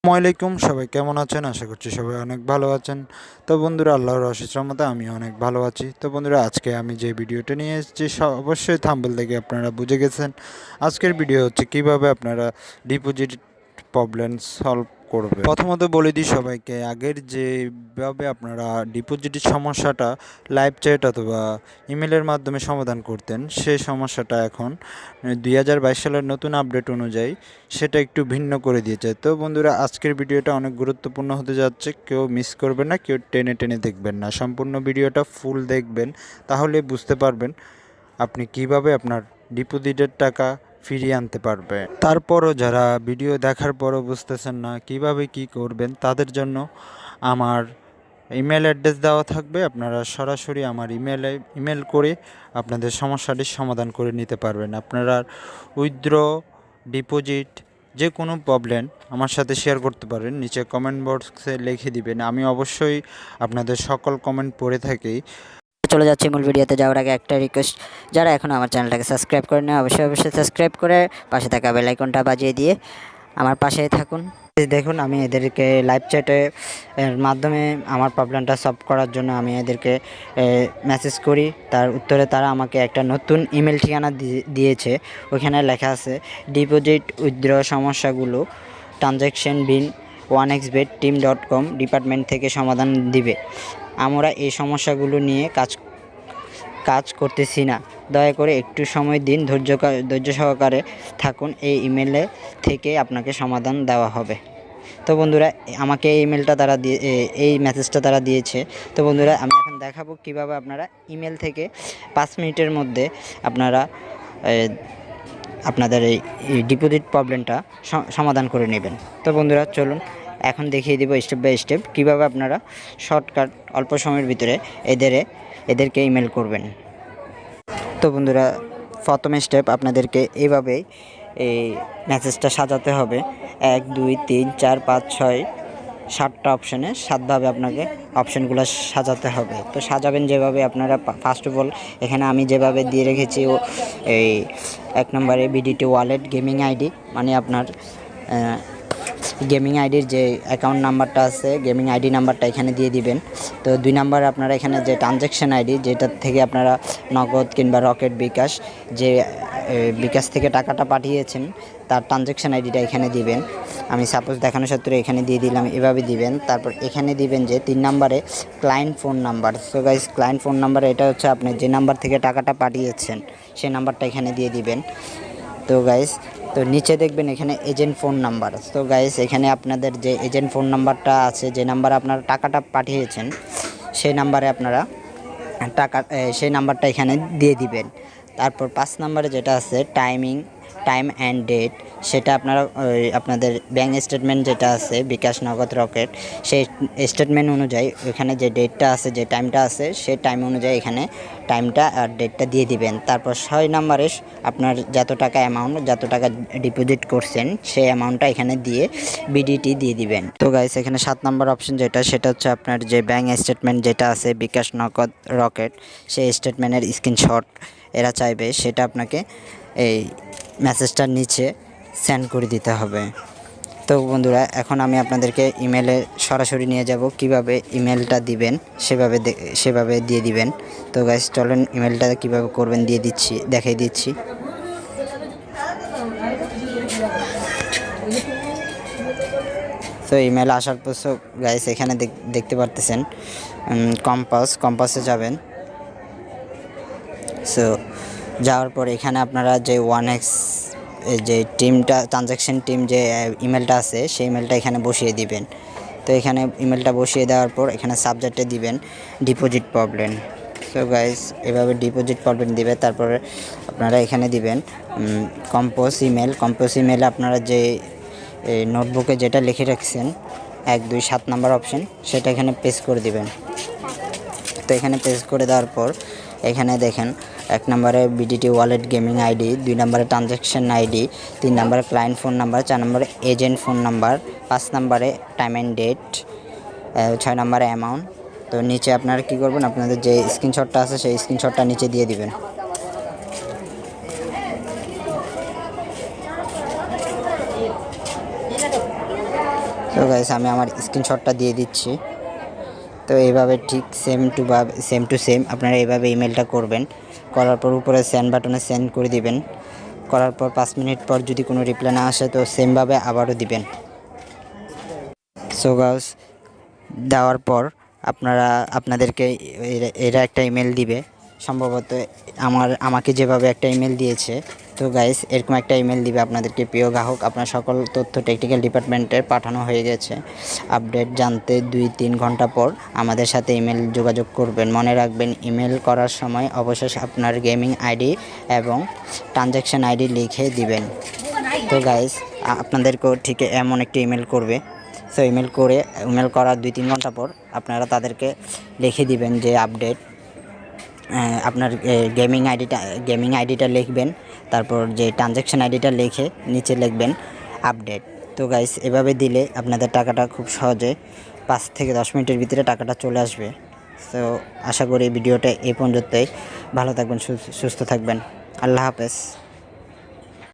আসসালামাইকুম, সবাই কেমন আছেন? আশা করছি সবাই অনেক ভালো আছেন। তো বন্ধুরা, আল্লাহর অশেষ রহমতে আমি অনেক ভালো আছি। তো বন্ধুরা, আজকে আমি যে ভিডিওটা নিয়ে এসেছি অবশ্যই থাম্বনেল দেখে আপনারা বুঝে গেছেন। আজকের ভিডিও হচ্ছে কিভাবে আপনারা ডিপোজিট প্রবলেম সলভ করবে। প্রথমত বলে দিই সবাইকে, আগের যেভাবে আপনারা ডিপোজিটের সমস্যাটা লাইভ চ্যাট অথবা ইমেলের মাধ্যমে সমাধান করতেন, সেই সমস্যাটা এখন 2022 সালের নতুন আপডেট অনুযায়ী সেটা একটু ভিন্ন করে দিয়েছে। তো বন্ধুরা, আজকের ভিডিওটা অনেক গুরুত্বপূর্ণ হতে যাচ্ছে, কেউ মিস করবেন না, কেউ টেনে টেনে দেখবেন না, সম্পূর্ণ ভিডিওটা ফুল দেখবেন, তাহলে বুঝতে পারবেন আপনি কিভাবে আপনার ডিপোজিটের টাকা ফিরিয়ে আনতে পারবে। তারপরও যারা ভিডিও দেখার পরও বুঝতেছেন না কিভাবে কি করবেন, তাদের জন্য আমার ইমেল অ্যাড্রেস দেওয়া থাকবে। আপনারা সরাসরি আমার ইমেল করে আপনাদের সমস্যাটির সমাধান করে নিতে পারবেন। আপনারা উইথড্র, ডিপোজিট, যে কোনো প্রবলেম আমার সাথে শেয়ার করতে পারেন, নিচে কমেন্ট বক্সে লিখে দিবেন। আমি অবশ্যই আপনাদের সকল কমেন্ট পড়ে থাকি। চলে যাচ্ছি মূল ভিডিওতে যাওয়ার আগে একটা রিকোয়েস্ট, যারা এখন আমার চ্যানেলটাকে সাবস্ক্রাইব করে নেয় অবশ্যই সাবস্ক্রাইব করে পাশে থাকা বেল আইকনটা বাজিয়ে দিয়ে আমার পাশেই থাকুন। দেখুন, আমি এদেরকে লাইভ চ্যাটে মাধ্যমে আমার প্রবলেমটা সলভ করার জন্য আমি এদেরকে মেসেজ করি। তার উত্তরে তারা আমাকে একটা নতুন ইমেল ঠিকানা দিয়েছে। ওইখানে লেখা আছে ডিপোজিট উইথড্র সমস্যাগুলো ট্রানজ্যাকশন বিন onexbetteam.com ডিপার্টমেন্ট থেকে সমাধান দিবে। আমরা এই সমস্যাগুলো নিয়ে কাজ করতেছি না, দয়া করে একটু সময় দিন, ধৈর্য সহকারে থাকুন, এই ইমেলে থেকে আপনাকে সমাধান দেওয়া হবে। তো বন্ধুরা, আমাকে এই ইমেলটা তারা এই মেসেজটা তারা দিয়েছে। তো বন্ধুরা, আমি এখন দেখাবো কিভাবে আপনারা ইমেল থেকে 5 মিনিটের মধ্যে আপনারা আপনাদের এই ডিপোজিট প্রবলেমটা সমাধান করে নেবেন। তো বন্ধুরা, চলুন এখন দেখিয়ে দেবো স্টেপ বাই স্টেপ কীভাবে আপনারা শর্টকাট অল্প সময়ের ভিতরে এদেরকে ইমেল করবেন। তো বন্ধুরা, প্রথম স্টেপ আপনাদেরকে এইভাবেই এই মেসেজটা সাজাতে হবে। 1 2 3 4 5 6 7টা অপশানে 7ভাবে আপনাকে অপশানগুলো সাজাতে হবে। তো সাজাবেন যেভাবে আপনারা, ফার্স্ট অফ অল এখানে আমি যেভাবে দিয়ে রেখেছি এই 1 নম্বরে বিডিটি ওয়ালেট গেমিং আইডি, মানে আপনার গেমিং আইডির যে অ্যাকাউন্ট নাম্বারটা আছে, গেমিং আইডি নাম্বারটা এখানে দিয়ে দিবেন। তো 2 নাম্বার আপনারা এখানে যে ট্রানজ্যাকশান আইডি, যেটার থেকে আপনারা নগদ কিংবা রকেট বিকাশ, যে বিকাশ থেকে টাকাটা পাঠিয়েছেন তার ট্রানজ্যাকশান আইডিটা এখানে দিবেন। আমি সাপোজ দেখানোর সত্ত্বে এখানে দিয়ে দিলাম, এভাবে দিবেন। তারপর এখানে দিবেন যে 3 নম্বরে client phone number. So guys, client phone number এটা হচ্ছে আপনি যে নাম্বার থেকে টাকাটা পাঠিয়েছেন সেই নাম্বারটা এখানে দিয়ে দিবেন। তো গাইস, তো নিচে দেখবেন এখানে এজেন্ট ফোন নাম্বার। তো গাইস, এখানে আপনাদের যে এজেন্ট ফোন নাম্বারটা আছে, যে নাম্বারে আপনারা টাকাটা পাঠিয়েছেন সেই নাম্বারে আপনারা সেই নাম্বারটা এখানে দিয়ে দিবেন। তারপর 5 নম্বরে যেটা আছে টাইম অ্যান্ড ডেট, সেটা আপনারা আপনাদের ব্যাঙ্ক স্টেটমেন্ট যেটা আছে বিকাশ, নগদ, রকেট, সেই স্টেটমেন্ট অনুযায়ী এখানে যে ডেটটা আছে, যে টাইমটা আছে, সেই টাইম অনুযায়ী এখানে টাইমটা আর ডেটটা দিয়ে দিবেন। তারপর 6 নম্বরে আপনার যত টাকা ডিপোজিট করছেন সেই অ্যামাউন্টটা এখানে দিয়ে বিডিটি দিয়ে দিবেন। তো গাইস, এখানে 7 নম্বর অপশন সেটা হচ্ছে আপনার যে ব্যাঙ্ক স্টেটমেন্ট যেটা আছে বিকাশ, নগদ, রকেট, সেই স্টেটমেন্টের স্ক্রিনশট এরা চাইবে, সেটা আপনাকে এই মেসেজটার নিচে সেন্ড করে দিতে হবে। তো বন্ধুরা, এখন আমি আপনাদেরকে ইমেলে সরাসরি নিয়ে যাব, কিভাবে ইমেলটা দিবেন সেভাবে দিয়ে দিবেন। তো গাইস, চলেন ইমেলটা কিভাবে করবেন দেখাই দিচ্ছি। তো ইমেল আসার পর গাইস, এখানে দেখতে পারতেছেন কম্পাসে যাবেন। সো যাওয়ার পর এখানে আপনারা যে 1x যে টিমটা, ট্রানজ্যাকশন টিম যে ইমেলটা আছে, সেই ইমেলটা এখানে বসিয়ে দিবেন। তো এখানে ইমেলটা বসিয়ে দেওয়ার পর এখানে সাবজেক্টে দিবেন ডিপোজিট প্রবলেম। সো গাইস, এভাবে ডিপোজিট প্রবলেম দিবে। তারপরে আপনারা এখানে দিবেন কম্পোজ ইমেল আপনারা যে নোটবুকে যেটা লিখে রাখছেন 1 2 7 নাম্বার অপশন, সেটা এখানে পেস্ট করে দিবেন। তো এখানে পেস্ট করে দেওয়ার পর এখানে দেখেন 1 নম্বরে বিডিটি ওয়ালেট গেমিং আইডি, 2 নম্বরে ট্রানজ্যাকশন আইডি, 3 নম্বরে ক্লায়েন্ট ফোন নাম্বার, 4 নম্বরে এজেন্ট ফোন নাম্বার, 5 নম্বরে টাইম অ্যান্ড ডেট, 6 নম্বরে অ্যামাউন্ট। তো নিচে আপনারা কী করবেন, আপনাদের যে স্ক্রিনশটটা আছে সেই স্ক্রিনশটটা নিচে দিয়ে দিবেন। তো গাইস আমি আমার স্ক্রিনশটটা দিয়ে দিচ্ছি। তো এইভাবে ঠিক সেম টু সেম আপনারা এইভাবে ইমেলটা করবেন। করার পর উপরে সেন্ড বাটনে সেন্ড করে দিবেন। করার পর 5 মিনিট পর যদি কোনো রিপ্লাই না আসে তো সেমভাবে আবারও দিবেন। সো গাইস দেওয়ার পর আপনাদেরকে এরা একটা ইমেল দিবে সম্ভবত। আমাকে যেভাবে একটা ইমেল দিয়েছে, তো গাইস এরকম একটা ইমেল দিবে আপনাদেরকে। প্রিয় গ্রাহক, আপনার সকল তথ্য টেকনিক্যাল ডিপার্টমেন্টের পাঠানো হয়ে গেছে। আপডেট জানতে 2-3 ঘন্টা পর আমাদের সাথে ইমেল যোগাযোগ করবেন। মনে রাখবেন, ইমেল করার সময় অবশ্যই আপনার গেমিং আইডি এবং ট্রানজ্যাকশান আইডি লিখে দিবেন। তো গাইস আপনাদেরকেও ঠিক এমন একটি ইমেল করবে। সো ইমেল করার 2-3 ঘন্টা পর আপনারা তাদেরকে লিখে দিবেন যে আপডেট। আপনার গেমিং আইডিটা লিখবেন, তারপর যে ট্রানজ্যাকশান আইডিটা লিখে নিচে লিখবেন আপডেট। তো গাইস এভাবে দিলে আপনাদের টাকাটা খুব সহজে 5 থেকে 10 মিনিটের ভিতরে টাকাটা চলে আসবে। সো আশা করি ভিডিওটা এই পর্যন্তই। ভালো থাকবেন, সুস্থ থাকবেন। আল্লাহ হাফেজ।